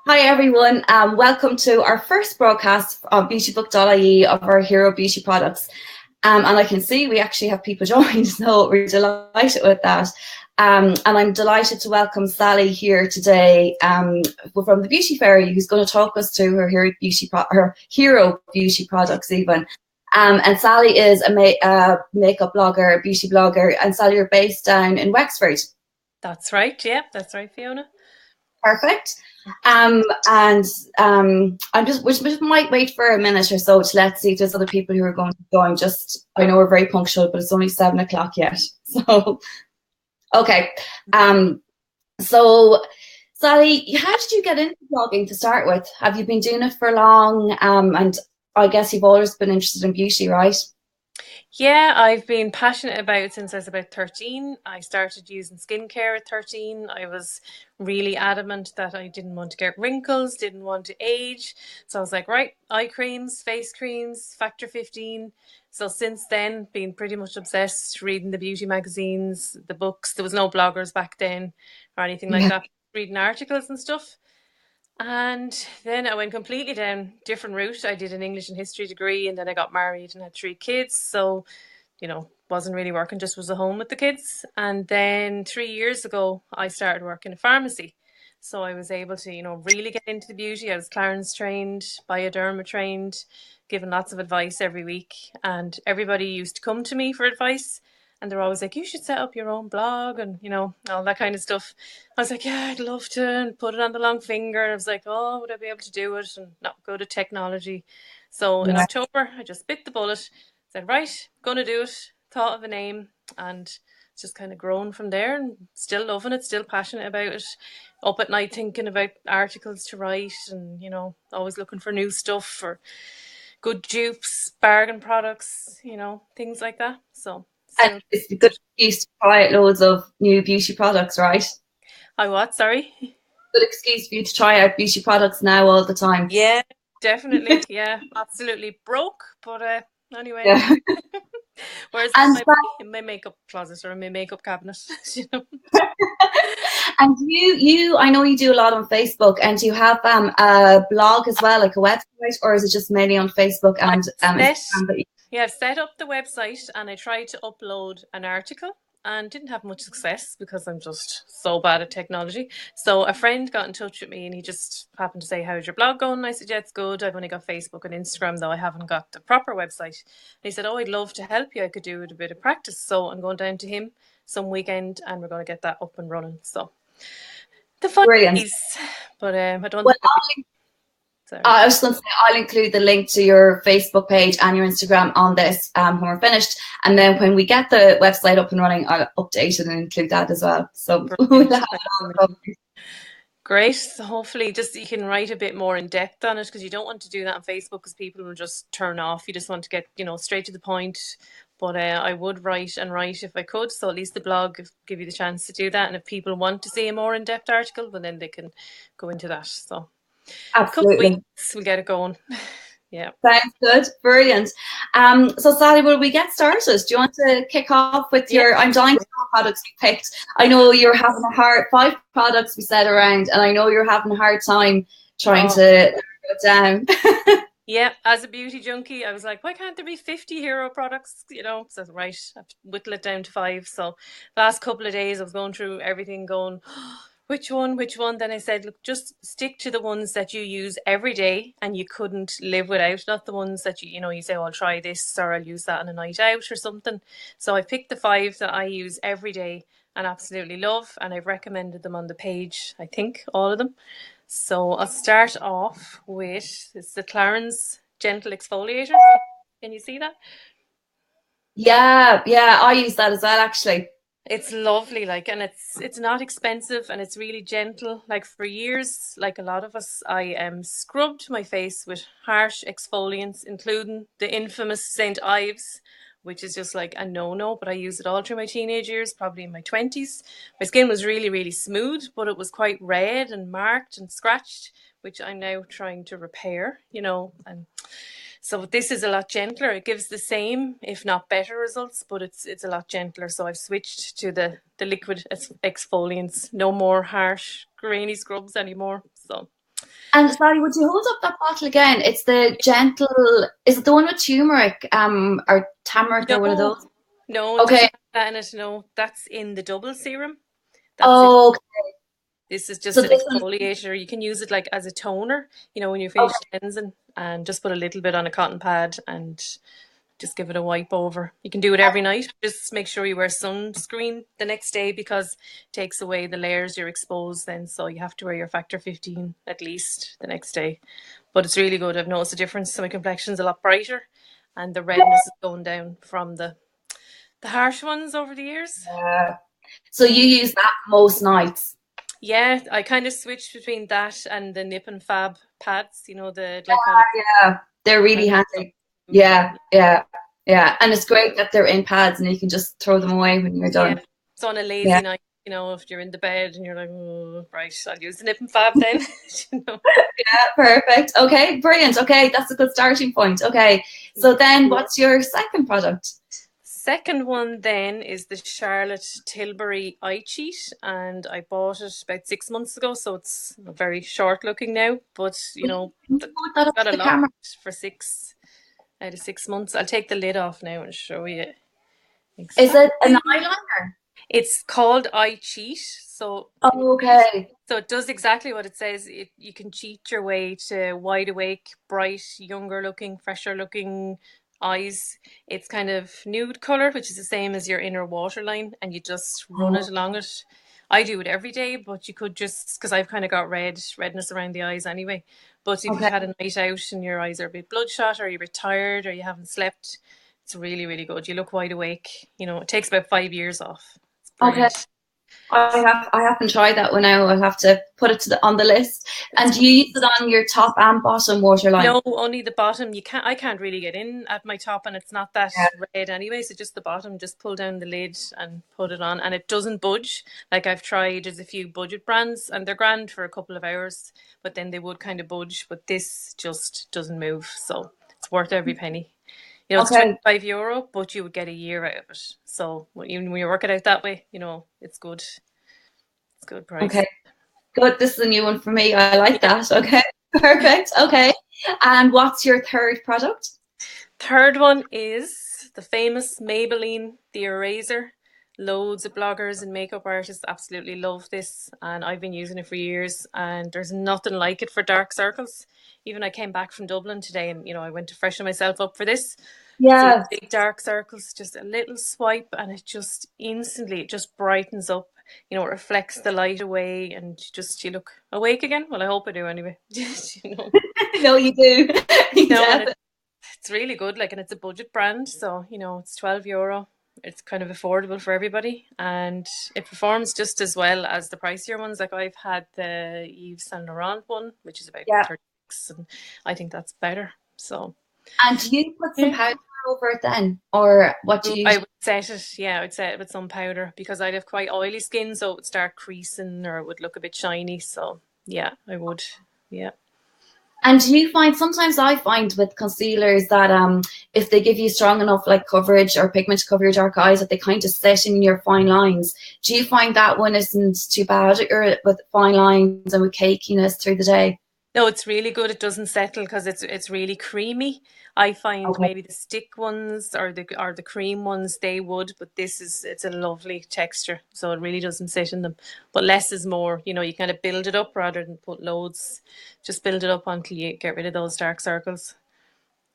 Hi everyone, welcome to our first broadcast on beautybook.ie of our hero beauty products. And I can see we actually have people joined, so we're delighted with that. And I'm delighted to welcome Sally here today from the Beauty Fairy, who's going to talk us through her hero beauty products even. And Sally is a makeup blogger, beauty blogger, and Sally, you're based down in Wexford. That's right. Yeah, that's right, Fiona. Perfect. I'm just, we just might wait for a minute or so to let's see if there's other people who are going to join. I know we're very punctual, but it's only 7 o'clock yet. So, okay. So Sally, how did you get into blogging to start with? Have you been doing it for long? And I guess you've always been interested in beauty, right? Yeah, I've been passionate about it since I was about 13. I started using skincare at 13. I was really adamant that I didn't want to get wrinkles, didn't want to age. So I was like, right, eye creams, face creams, factor 15. So since then, been pretty much obsessed, reading the beauty magazines, the books. There was no bloggers back then or anything like Yeah. that. Reading articles and stuff. And then I went completely down different route. I did an English and history degree, and then I got married and had 3 kids. So, wasn't really working, just was at home with the kids. And then 3 years ago, I started working in a pharmacy. So I was able to, really get into the beauty. I was Clarins trained, Bioderma trained, given lots of advice every week. And everybody used to come to me for advice. And they're always like, you should set up your own blog and, all that kind of stuff. I was like, yeah, I'd love to, and put it on the long finger. I was like, oh, would I be able to do it and not go to technology? So in Yeah. October, I just bit the bullet, said, right, gonna do it, thought of a name, and it's just kind of grown from there, and still loving it, still passionate about it. Up at night thinking about articles to write, and, always looking for new stuff, for good dupes, bargain products, things like that. So And still. it's a good excuse to try out loads of new beauty products, right? I what? Sorry. Good excuse for you to try out beauty products now all the time. Yeah, definitely. Yeah, absolutely broke, but anyway. Yeah. Whereas And in my makeup closet or in my makeup cabinet, you know. and I know you do a lot on Facebook, and do you have a blog as well, like a website, or is it just mainly on Facebook and Set, Instagram? yeah, I've set up the website and I tried to upload an article and didn't have much success because I'm just so bad at technology. So a friend got in touch with me and he just happened to say, how's your blog going? And I said, yeah, it's good. I've only got Facebook and Instagram, though I haven't got the proper website. And he said, oh, I'd love to help you. I could do with a bit of practice. So I'm going down to him some weekend and we're going to get that up and running. So the fun Brilliant. piece. But I don't Well, think sorry. I was going to say I'll include the link to your Facebook page and your Instagram on this when we're finished, and then when we get the website up and running, I'll update it and include that as well. So we'll have it all covered. Great. So hopefully just you can write a bit more in depth on it, because you don't want to do that on Facebook because people will just turn off. You just want to get, straight to the point. But I would write and write if I could. So at least the blog give you the chance to do that. And if people want to see a more in-depth article, well, then they can go into that. So a couple of Absolutely. weeks, we'll get it going. Yeah. Sounds good. Brilliant. So Sally, will we get started? Do you want to kick off with Yeah. I'm dying to know what products you picked. I know you're having a hard 5 products we said around, and I know you're having a hard time trying to narrow it down. Yeah, as a beauty junkie, I was like, why can't there be 50 hero products? So right, I've whittle it down to 5. So last couple of days I was going through everything going, which one, which one? Then I said, look, just stick to the ones that you use every day and you couldn't live without, not the ones that you say, oh, I'll try this or I'll use that on a night out or something. So I picked the 5 that I use every day and absolutely love, and I've recommended them on the page, I think, all of them. So I'll start off with it's the Clarins Gentle Exfoliator. Can you see that? Yeah, I use that as well, actually. It's lovely, and it's not expensive and it's really gentle. Like for years, like a lot of us, I scrubbed my face with harsh exfoliants, including the infamous St. Ives, which is just like a no-no, but I used it all through my teenage years, probably in my 20s. My skin was really, really smooth, but it was quite red and marked and scratched, which I'm now trying to repair, and so this is a lot gentler. It gives the same, if not better results, but it's a lot gentler. So I've switched to the liquid exfoliants. No more harsh, grainy scrubs anymore. So And sorry, would you hold up that bottle again? It's the gentle. Is it the one with turmeric, or tamaric, or one of No, those? no, it Okay. doesn't have that in it. No, that's in the double serum. That's it. Oh, This is so just an this one. exfoliator. You can use it like as a toner, when you finish Okay. cleansing, and just put a little bit on a cotton pad and just give it a wipe over. You can do it every night. Just make sure you wear sunscreen the next day because it takes away the layers you're exposed then. So you have to wear your factor 15 at least the next day. But it's really good. I've noticed a difference. So my complexion's a lot brighter and the redness is going down from the harsh ones over the years. So you use that most nights. Yeah, I kind of switched between that and the Nip and Fab pads, the glycolic. Yeah, they're I really love handy. them. Yeah, yeah, yeah. And it's great that they're in pads and you can just throw them away when you're Yeah, done. it's on a Yeah, lazy night, if you're in the bed and you're like, oh, right, I'll use the Nip and Fab then. you know. perfect. Okay, brilliant. Okay, that's a good starting point. Okay, so then what's your second product? Second one then is the Charlotte Tilbury Eye Cheat, and I bought it about 6 months ago, so it's very short looking now, but Can you put that up got to a the lot camera? for 6 out of 6 months. I'll take the lid off now and show you Is it an exactly. eyeliner? It's called Eye Cheat, so Oh, okay. it does exactly what it says. You can cheat your way to wide awake, bright, younger looking, fresher looking eyes. It's kind of nude color, which is the same as your inner waterline, and you just run Oh, it along it. I do it every day, but you could just because I've kind of got redness around the eyes anyway. But if you've okay. had a night out and your eyes are a bit bloodshot, or you're a bit tired, or you haven't slept, it's really, really good. You look wide awake. It takes about 5 years off. It's Okay. brilliant. I haven't tried that one now. I'll have to put it on the list. It's And you use it on your top and bottom waterline. No, only the bottom. I can't really get in at my top, and it's not that Yeah. red anyway. So just the bottom. Just pull down the lid and put it on, and it doesn't budge. Like I've tried, there's a few budget brands, and they're grand for a couple of hours, but then they would kind of budge. But this just doesn't move, so it's worth every penny. It's Okay. €25, but you would get a year out of it. So even when you work it out that way, it's good. It's good price. Okay. Good. This is a new one for me. I like that. Okay. Perfect. Okay. And what's your third product? Third one is the famous Maybelline, the eraser. Loads of bloggers and makeup artists absolutely love this, and I've been using it for years. And there's nothing like it for dark circles. Even I came back from Dublin today, and I went to freshen myself up for this. See Yes. big dark circles, just a little swipe, and it just instantly it just brightens up. It reflects the light away, and you look awake again. Well, I hope I do anyway. you know. No, you do. You No, and definitely. it's really good, and it's a budget brand, so it's €12. It's kind of affordable for everybody, and it performs just as well as the pricier ones. Like I've had the Yves Saint Laurent one, which is about Yeah. 36, and I think that's better. So And do you put some yeah, powder over it then? Or what do you I use? would set it. Yeah, I would set it with some powder because I'd have quite oily skin, so it would start creasing or it would look a bit shiny. So yeah, I would. Yeah. And do you find sometimes I find with concealers that if they give you strong enough like coverage or pigment to cover your dark eyes that they kind of set in your fine lines. Do you find that one isn't too bad or with fine lines and with cakiness through the day? No, it's really good. It doesn't settle because it's really creamy. I find Okay. maybe the stick ones or the cream ones they would, but it's a lovely texture, so it really doesn't sit in them. But less is more. You kind of build it up rather than put loads. Just build it up until you get rid of those dark circles.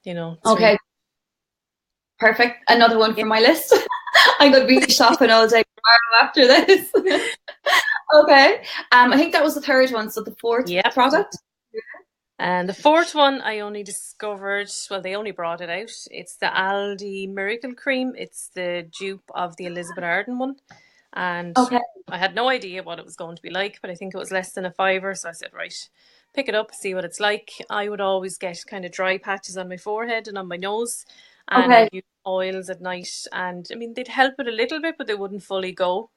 It's really Okay. Perfect. Another one yeah. for my list. I'm going to be shopping all day tomorrow after this. Okay. I think that was the third one. So the fourth Yeah. product. And the fourth one I only discovered, well, they only brought it out. It's the Aldi Miracle Cream. It's the dupe of the Elizabeth Arden one. And Okay. I had no idea what it was going to be like, but I think it was less than a fiver. So I said, right, pick it up, see what it's like. I would always get kind of dry patches on my forehead and on my nose. And Okay. I'd use oils at night. And I mean, they'd help it a little bit, but they wouldn't fully go.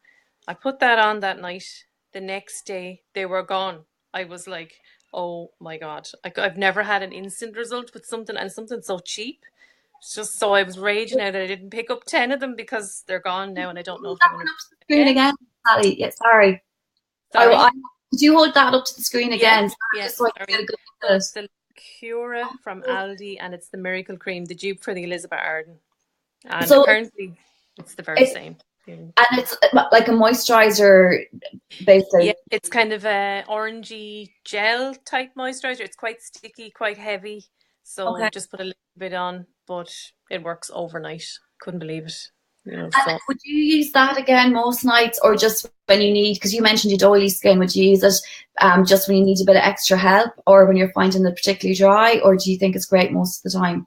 I put that on that night. The next day, they were gone. I was like, oh my God. I've never had an instant result with something so cheap. It's just so I was raging out that I didn't pick up 10 of them because they're gone now and I don't know Hold if they're that going one to up to the be screen again. again, Sally. Yeah, sorry. I Sorry. Could you hold that up to the screen again? Yes. Just so I can get a good look at it. It's the Lacura from Aldi, and it's the Miracle Cream, the dupe for the Elizabeth Arden. And So apparently it's the very same. and it's like a moisturizer basically. Yeah, it's kind of a orangey gel type moisturizer. It's quite sticky, quite heavy. So just put a little bit on, but it works overnight. Couldn't believe it. And would you use that again most nights, or just when you need, because you mentioned you had oily skin, would you use it just when you need a bit of extra help, or when you're finding it particularly dry, or do you think it's great most of the time?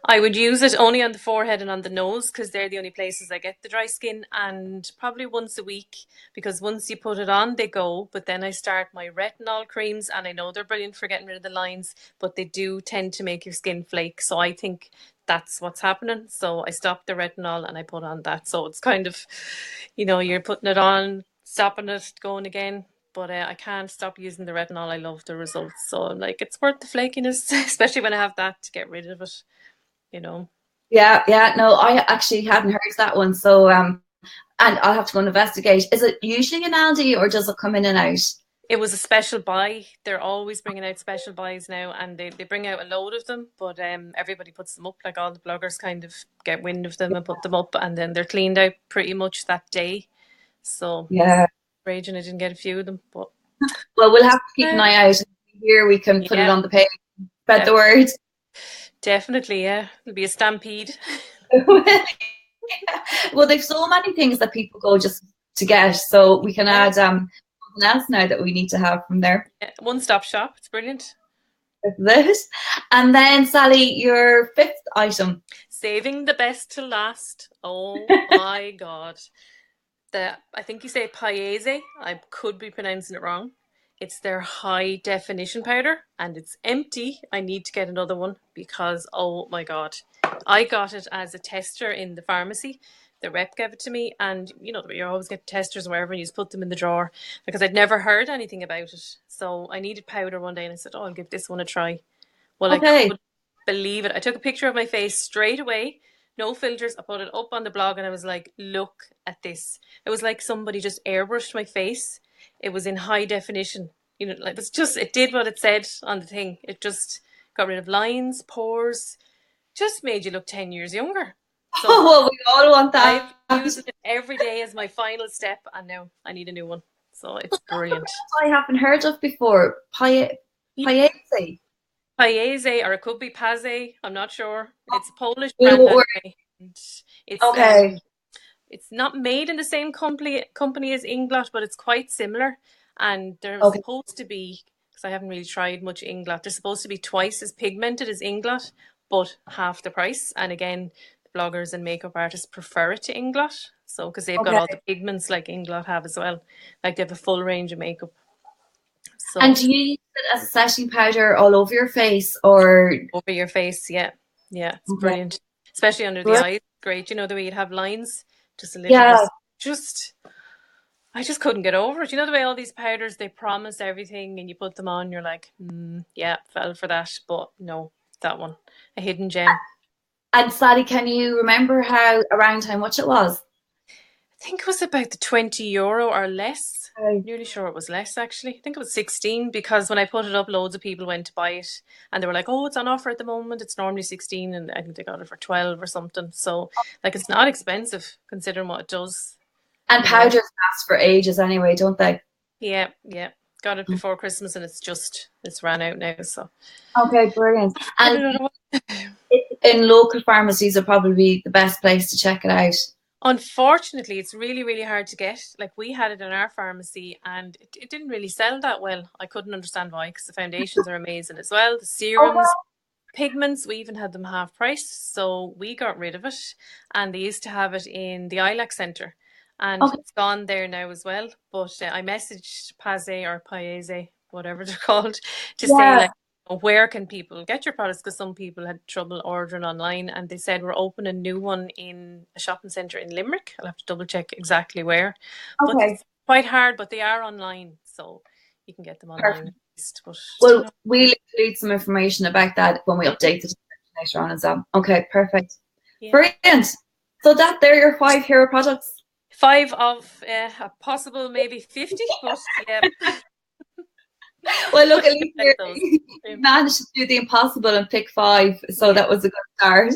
I would use it only on the forehead and on the nose, because they're the only places I get the dry skin, and probably once a week, because once you put it on, they go. But then I start my retinol creams, and I know they're brilliant for getting rid of the lines, but they do tend to make your skin flake. So I think that's what's happening. So I stopped the retinol and I put on that. So it's kind of, you're putting it on, stopping it, going again. But I can't stop using the retinol. I love the results. So I'm like, it's worth the flakiness, especially when I have that to get rid of it. Yeah, no, I actually hadn't heard that one. So and I'll have to go and investigate. Is it usually an Aldi, or does it come in and out? It was a special buy. They're always bringing out special buys now, and they bring out a load of them, but everybody puts them up. Like, all the bloggers kind of get wind of them and put them up, and then they're cleaned out pretty much that day. So yeah, raging I didn't get a few of them, but well, we'll have to keep an eye out. Here we can put it on the page, spread the word. Definitely, yeah. It'll be a stampede. Well, there's so many things that people go just to get, so we can add something else now that we need to have from there. Yeah, one-stop shop. It's brilliant. This. And then, Sally, your fifth item. Saving the best to last. Oh my God. I think you say Paese. I could be pronouncing it wrong. It's their high definition powder, and it's empty. I need to get another one because, oh my God, I got it as a tester in the pharmacy. The rep gave it to me, and you always get testers wherever, and you just put them in the drawer, because I'd never heard anything about it. So I needed powder one day, and I said, oh, I'll give this one a try. Well, okay. I couldn't believe it. I took a picture of my face straight away, no filters. I put it up on the blog, and I was like, look at this. It was like somebody just airbrushed my face. It was in high definition. It did what it said on the thing. It just got rid of lines, pores, just made you look 10 years younger. So well, we all want that. I've used it every day as my final step, and now I need a new one. So it's brilliant. I haven't heard of before. Paese. Paese, or it could be Paese. I'm not sure. It's a Polish brand anyway. It's okay. It's not made in the same company as Inglot, but it's quite similar. And they're supposed to be, because I haven't really tried much Inglot, they're supposed to be twice as pigmented as Inglot, but half the price. And again, the bloggers and makeup artists prefer it to Inglot. So, because they've got all the pigments like Inglot have as well. Like, they have a full range of makeup. So, and do you use it as a setting powder all over your face, or? Over your face, yeah. Yeah, it's brilliant. Especially under the eyes. Great. You know, the way you'd have lines, just a little bit. I just couldn't get over it. You know, the way all these powders, they promise everything, and you put them on, you're like, yeah, fell for that. But no, that one, a hidden gem. And Sally, can you remember around how much it was? I think it was about the €20 or less. I'm nearly sure it was less, actually. I think it was 16, because when I put it up, loads of people went to buy it, and they were like, oh, it's on offer at the moment. It's normally 16, and I think they got it for 12 or something. So, like, it's not expensive considering what it does. And powders last for ages anyway, don't they? Yeah. Got it before Christmas, and it's ran out now. So okay, brilliant. And in local pharmacies are probably the best place to check it out. Unfortunately, it's really, really hard to get. Like, we had it in our pharmacy, and it didn't really sell that well. I couldn't understand why, because the foundations are amazing as well. The serums, pigments, we even had them half price. So we got rid of it, and they used to have it in the Ilac Centre. And it's gone there now as well. But I messaged Paese, whatever they're called, to say, like, where can people get your products? Because some people had trouble ordering online, and they said we're opening a new one in a shopping centre in Limerick. I'll have to double check exactly where. But it's quite hard, but they are online, so you can get them online. But, well, we'll include some information about that when we update the later on as well. Okay, perfect. Yeah. Brilliant. So they're your 5 hero products. 5 of a possible maybe 50, but yeah. Well, look, at least those. you managed to do the impossible and pick 5, so that was a good start.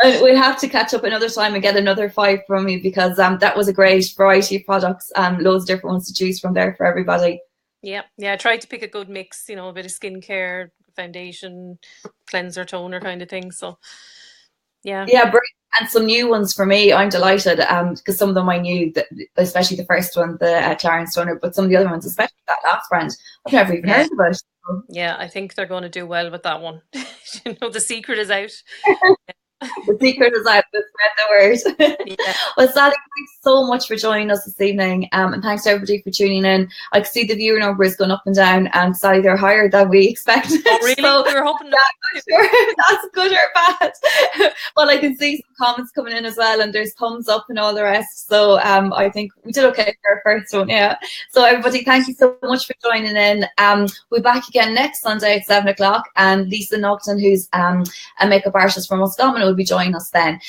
And we'll have to catch up another time and get another 5 from you, because that was a great variety of products, loads of different ones to choose from there for everybody. Yeah, I tried to pick a good mix, you know, a bit of skincare, foundation, cleanser, toner kind of thing. So, yeah. Yeah, brilliant. And some new ones for me. I'm delighted because some of them I knew, that, especially the first one, the Clarence toner, but some of the other ones, especially that last brand, I've never even heard about it. Yeah, I think they're going to do well with that one. You know, the secret is out. The secret is out, to spread the word. Yeah. Well, Sally, thanks so much for joining us this evening, and thanks to everybody for tuning in. I can see the viewer number is going up and down, and Sally, they're higher than we expected. Oh, really? So, we were hoping sure that's good or bad. Well, I can see some comments coming in as well, and there's thumbs up and all the rest. So I think we did okay for our first one, yeah. So everybody, thank you so much for joining in. We'll be back again next Sunday at 7 o'clock, and Lisa Nogton, who's a makeup artist from Roscommon, will be joining us then.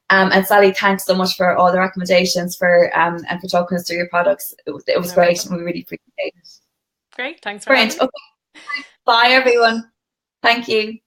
And Sally, thanks so much for all the recommendations and for talking us through your products. It was great, and we really appreciate it. Great, thanks for having me. Okay. Bye, everyone. Thank you.